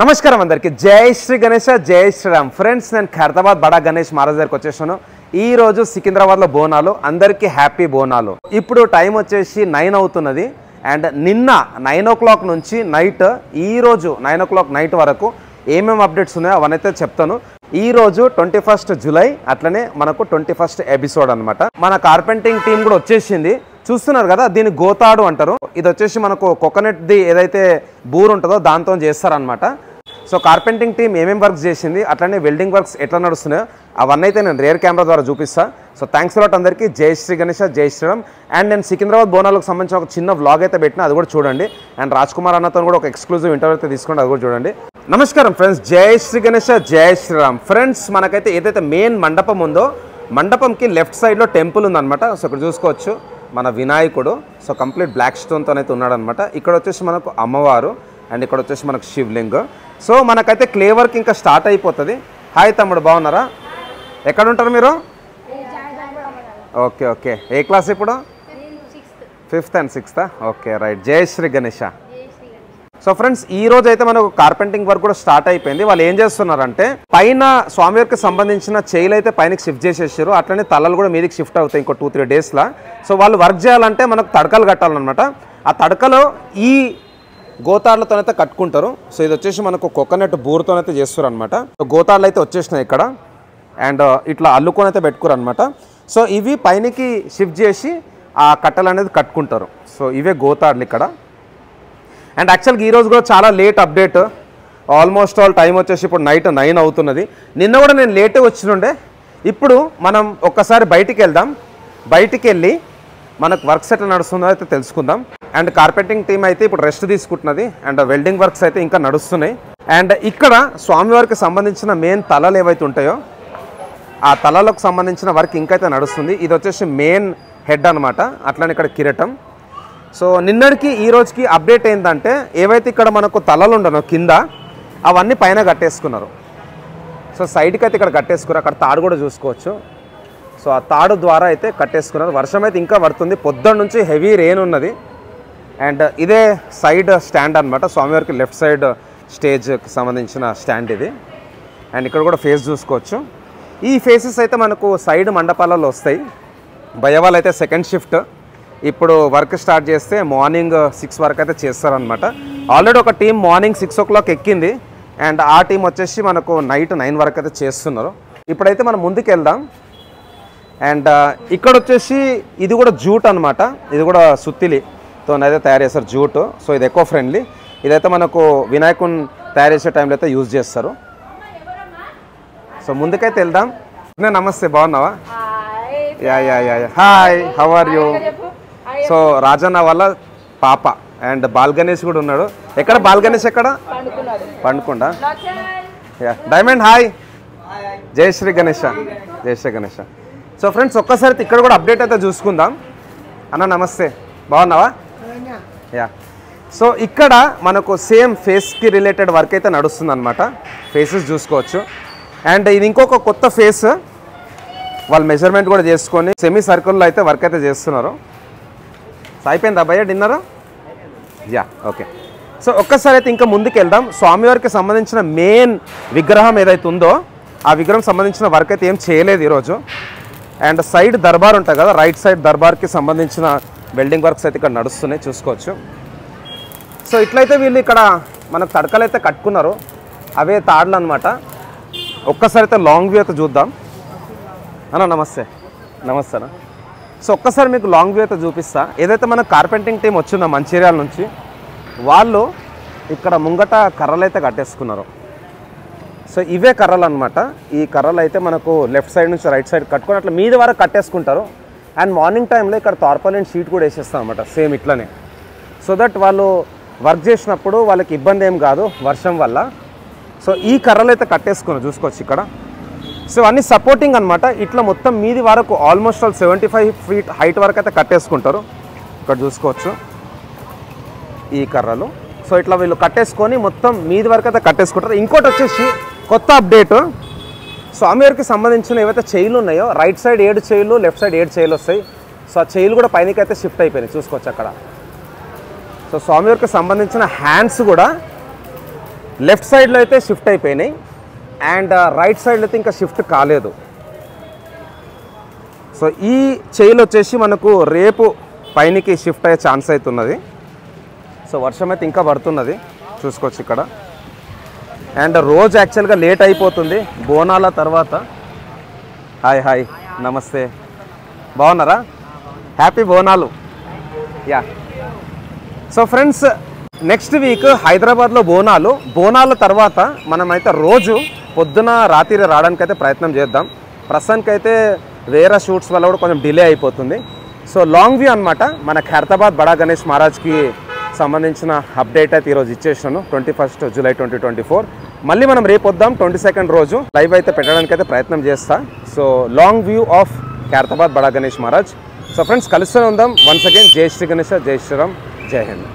నమస్కారం అందరికీ జై శ్రీ గణేష జై శ్రీరామ్ ఫ్రెండ్స్ నేను ఖైరతాబాద్ బడా గణేష్ మహారాజ్ దగ్గరికి వచ్చేసాను ఈ రోజు సికింద్రాబాద్లో బోనాలు అందరికీ హ్యాపీ బోనాలు ఇప్పుడు టైం వచ్చేసి 9 అవుతున్నది అండ్ నిన్న 9 o'clock నుంచి నైట్ ఈ రోజు 9 o'clock నైట్ వరకు ఏమేం అప్డేట్స్ ఉన్నాయో అవన్నైతే చెప్తాను ఈ రోజు 21st జూలై అట్లనే మనకు 21st ఎపిసోడ్ అన్నమాట మన కార్పెంటింగ్ టీం కూడా వచ్చేసింది చూస్తున్నారు కదా దీన్ని గోతాడు అంటారు ఇది వచ్చేసి మనకు కోకోనట్ ది ఏదైతే బూర్ ఉంటుందో దాంతో చేస్తారనమాట సో కార్పెంటింగ్ టీం ఏమేం వర్క్స్ చేసింది అట్లనే వెల్డింగ్ వర్క్స్ ఎట్లా నడుస్తున్నాయో అవన్నీ అయితే నేను రేర్ కెమెరా ద్వారా చూపిస్తాను సో థ్యాంక్స్ లాట్ అందరికీ జై శ్రీ గణేష జై శ్రీరామ్ అండ్ నేను సికింద్రాబాద్ బోనాలకు సంబంధించిన ఒక చిన్న వ్లాగ్ అయితే పెట్టిన అది కూడా చూడండి అండ్ రాజ్ కుమార్ అన్నతో కూడా ఒక ఎక్స్క్లూజివ్ ఇంటర్వ్యూ అయితే తీసుకోండి అది కూడా చూడండి నమస్కారం ఫ్రెండ్స్ జై శ్రీ గణేష జై శ్రీరామ్ ఫ్రెండ్స్ మనకైతే ఏదైతే మెయిన్ మండపం ఉందో మండపంకి లెఫ్ట్ సైడ్లో టెంపుల్ ఉందన్నమాట సో ఇక్కడ చూసుకోవచ్చు మన వినాయకుడు సో కంప్లీట్ బ్లాక్ స్టోన్తో అయితే ఉన్నాడనమాట ఇక్కడ వచ్చేసి మనకు అమ్మవారు అండ్ ఇక్కడ వచ్చేసి మనకు శివలింగం సో మనకైతే క్లే వర్క్ ఇంకా స్టార్ట్ అయిపోతుంది హాయ్ తమ్ముడు బాగున్నారా ఎక్కడ ఉంటారు మీరు ఓకే ఓకే ఏ క్లాస్ ఇప్పుడు 5th and 6th okay right జై శ్రీ గణేష సో ఫ్రెండ్స్ ఈ రోజు అయితే మనకు కార్పెంటింగ్ వర్క్ కూడా స్టార్ట్ అయిపోయింది వాళ్ళు ఏం చేస్తున్నారంటే పైన స్వామివారికి సంబంధించిన చైలు అయితే పైనకి షిఫ్ట్ చేసేసారు అట్లనే తలలు కూడా మీదకి షిఫ్ట్ అవుతాయి ఇంకో 2-3 డేస్లో సో వాళ్ళు వర్క్ చేయాలంటే మనకు తడకలు కట్టాలన్నమాట ఆ తడకలో ఈ గోతాళ్లతోనైతే కట్టుకుంటారు సో ఇది వచ్చేసి మనకు కోకోనట్ బూరుతోనైతే చేస్తారు అనమాట గోతాళ్ళు అయితే వచ్చేసినాయి ఇక్కడ అండ్ ఇట్లా అల్లుకొని అయితే పెట్టుకోరు అనమాట సో ఇవి పైనకి షిఫ్ట్ చేసి ఆ కట్టలు అనేది కట్టుకుంటారు సో ఇవే గోతాళ్ళు ఇక్కడ అండ్ యాక్చువల్గా ఈరోజు కూడా చాలా late update almost all time వచ్చేసి ఇప్పుడు నైట్ 9 అవుతున్నది నిన్న కూడా నేను లేటే వచ్చినుండే ఇప్పుడు మనం ఒక్కసారి బయటికి వెళ్దాం బయటికి వెళ్ళి మనకు వర్క్స్ ఎట్లా నడుస్తుందో అయితే తెలుసుకుందాం అండ్ కార్పెంటింగ్ టీమ్ అయితే ఇప్పుడు రెస్ట్ తీసుకుంటున్నది అండ్ వెల్డింగ్ వర్క్స్ అయితే ఇంకా నడుస్తున్నాయి అండ్ ఇక్కడ స్వామివారికి సంబంధించిన మెయిన్ తలలు ఏవైతే ఉంటాయో ఆ తలలకు సంబంధించిన వర్క్ ఇంకైతే నడుస్తుంది ఇది వచ్చేసి మెయిన్ హెడ్ అనమాట అట్లనే ఇక్కడ కిరీటం సో నిన్నటికి ఈ రోజుకి అప్డేట్ ఏంటంటే ఏవైతే ఇక్కడ మనకు తలలు ఉండనో కింద అవన్నీ పైన కట్టేసుకున్నారు సో సైడ్కి అయితే ఇక్కడ కట్టేసుకున్నారు అక్కడ తాడు కూడా చూసుకోవచ్చు సో ఆ తాడు ద్వారా అయితే కట్టేసుకున్నారు వర్షం అయితే ఇంకా పడుతుంది పొద్దున్న నుంచి హెవీ రెయిన్ ఉన్నది అండ్ ఇదే సైడ్ స్టాండ్ అనమాట స్వామివారికి లెఫ్ట్ సైడ్ స్టేజ్కి సంబంధించిన స్టాండ్ ఇది అండ్ ఇక్కడ కూడా ఫేస్ చూసుకోవచ్చు ఈ ఫేసెస్ అయితే మనకు సైడ్ మండపాలలో వస్తాయి భయవాళ్ళు అయితే సెకండ్ షిఫ్ట్ ఇప్పుడు వర్క్ స్టార్ట్ చేస్తే మార్నింగ్ 6 వరకు అయితే చేస్తారనమాట ఆల్రెడీ ఒక టీం మార్నింగ్ 6 o'clock ఎక్కింది అండ్ ఆ టీం వచ్చేసి మనకు నైట్ 9 వరకు అయితే చేస్తున్నారు ఇప్పుడైతే మనం ముందుకు వెళ్దాం అండ్ ఇక్కడ వచ్చేసి ఇది కూడా జూట్ అనమాట ఇది కూడా సుత్తిలితో అయితే తయారు చేస్తారు జూట్ సో ఇది ఎకో ఫ్రెండ్లీ ఇదైతే మనకు వినాయకుని తయారు చేసే టైంలో అయితే యూజ్ చేస్తారు సో ముందుకైతే వెళ్దాం నమస్తే బాగున్నావా yeah yeah yeah hi how are you so Rajanna వాళ్ళ పాప అండ్ బాల్ గణేష్ కూడా ఉన్నాడు ఎక్కడ బాల్ గణేష్ ఎక్కడ పండుకుండా యా డైమండ్ హాయ్ జై శ్రీ గణేష జై శ్రీ గణేష సో ఫ్రెండ్స్ ఒక్కసారి ఇక్కడ కూడా అప్డేట్ అయితే చూసుకుందాం అన్న నమస్తే బాగున్నావా యా సో ఇక్కడ మనకు సేమ్ ఫేస్కి రిలేటెడ్ వర్క్ అయితే నడుస్తుంది అనమాట ఫేసెస్ చూసుకోవచ్చు అండ్ ఇది ఇంకొక కొత్త ఫేస్ వాళ్ళు మెజర్మెంట్ కూడా చేసుకొని సెమీ సర్కిల్లో అయితే వర్క్ అయితే చేస్తున్నారు సో అయిపోయిందా భయ్య డిన్నర్ యా ఓకే సో ఒక్కసారి అయితే ఇంకా ముందుకు వెళ్దాం స్వామివారికి సంబంధించిన మెయిన్ విగ్రహం ఏదైతే ఉందో ఆ విగ్రహం సంబంధించిన వర్క్ అయితే ఏం చేయలేదు ఈరోజు అండ్ సైడ్ దర్బార్ ఉంటుంది కదా రైట్ సైడ్ దర్బార్కి సంబంధించిన వెల్డింగ్ వర్క్స్ అయితే ఇక్కడ నడుస్తున్నాయి చూసుకోవచ్చు సో ఇట్లయితే వీళ్ళు ఇక్కడ మనకు తడకలు అయితే కట్టుకున్నారు అవే తాడులు అనమాట ఒక్కసారి అయితే లాంగ్ వ్యూ అయితే చూద్దాం అన్న నమస్తే నమస్తే అన్న సో ఒక్కసారి మీకు లాంగ్ వ్యూ అయితే చూపిస్తా ఏదైతే మన కార్పెంటింగ్ టీం వచ్చిందో మంచిర్యాల నుంచి వాళ్ళు ఇక్కడ ముంగట కర్రలు అయితే కట్టేసుకున్నారు సో ఇవే కర్రలు అనమాట ఈ కర్రలు అయితే మనకు లెఫ్ట్ సైడ్ నుంచి రైట్ సైడ్ కట్టుకొని అట్లా మీద వరకు కట్టేసుకుంటారు అండ్ మార్నింగ్ టైంలో ఇక్కడ తార్పాలిన్ షీట్ కూడా వేసేస్తాం అనమాట సేమ్ ఇట్లనే సో దట్ వాళ్ళు వర్క్ చేసినప్పుడు వాళ్ళకి ఇబ్బంది ఏం కాదు వర్షం వల్ల సో ఈ కర్రలు అయితే కట్టేసుకున్నారు చూసుకోవచ్చు ఇక్కడ సో అన్ని సపోర్టింగ్ అనమాట ఇట్లా మొత్తం మీది వరకు ఆల్మోస్ట్ ఆల్ 75 feet హైట్ వరకు అయితే కట్టేసుకుంటారు ఇక్కడ చూసుకోవచ్చు ఈ కర్రలు సో ఇట్లా వీళ్ళు కట్టేసుకొని మొత్తం మీది వరకు అయితే కట్టేసుకుంటారు ఇంకోటి వచ్చేసి కొత్త అప్డేట్ స్వామివారికి సంబంధించిన ఏవైతే చైలు ఉన్నాయో రైట్ సైడ్ 7 చైలు లెఫ్ట్ సైడ్ 7 చైలు వస్తాయి సో ఆ చైలు కూడా పైనకి అయితే షిఫ్ట్ అయిపోయినాయి చూసుకోవచ్చు అక్కడ సో స్వామివారికి సంబంధించిన హ్యాండ్స్ కూడా లెఫ్ట్ సైడ్లో అయితే షిఫ్ట్ అయిపోయినాయి అండ్ రైట్ సైడ్లో అయితే ఇంకా షిఫ్ట్ కాలేదు. సో ఈ చైల్ వచ్చేసి మనకు రేపు పైనకి షిఫ్ట్ అయ్యే ఛాన్స్ అవుతున్నది. సో వర్షం అయితే ఇంకా పడుతున్నది చూసుకోవచ్చు ఇక్కడ. అండ్ రోజు యాక్చువల్గా లేట్ అయిపోతుంది బోనాల తర్వాత. హాయ్ హాయ్ నమస్తే, బాగున్నారా? Happy Bonalu. Yeah so friends, next week హైదరాబాద్లో బోనాల తర్వాత మనమైతే రోజు పొద్దున రాత్రి రావడానికి అయితే ప్రయత్నం చేద్దాం. ప్రస్తుతానికైతే వేరే షూట్స్ వల్ల కూడా కొంచెం డిలే అయిపోతుంది. సో లాంగ్ వ్యూ అనమాట. మన ఖైరతాబాద్ బడా గణేష్ మహారాజ్కి సంబంధించిన అప్డేట్ అయితే ఈరోజు ఇచ్చేసాను. 21 జూలై 2024. మళ్ళీ మనం రేపు వద్దాం 22nd రోజు లైవ్ అయితే పెట్టడానికి అయితే ప్రయత్నం చేస్తా. So long view of Khairatabad బడా గణేష్ మహారాజ్. సో ఫ్రెండ్స్ కలుస్తూనే ఉందాం. వన్స్ అగైన్ జై శ్రీ గణేష, జై శ్రీరామ్, జై హింద్.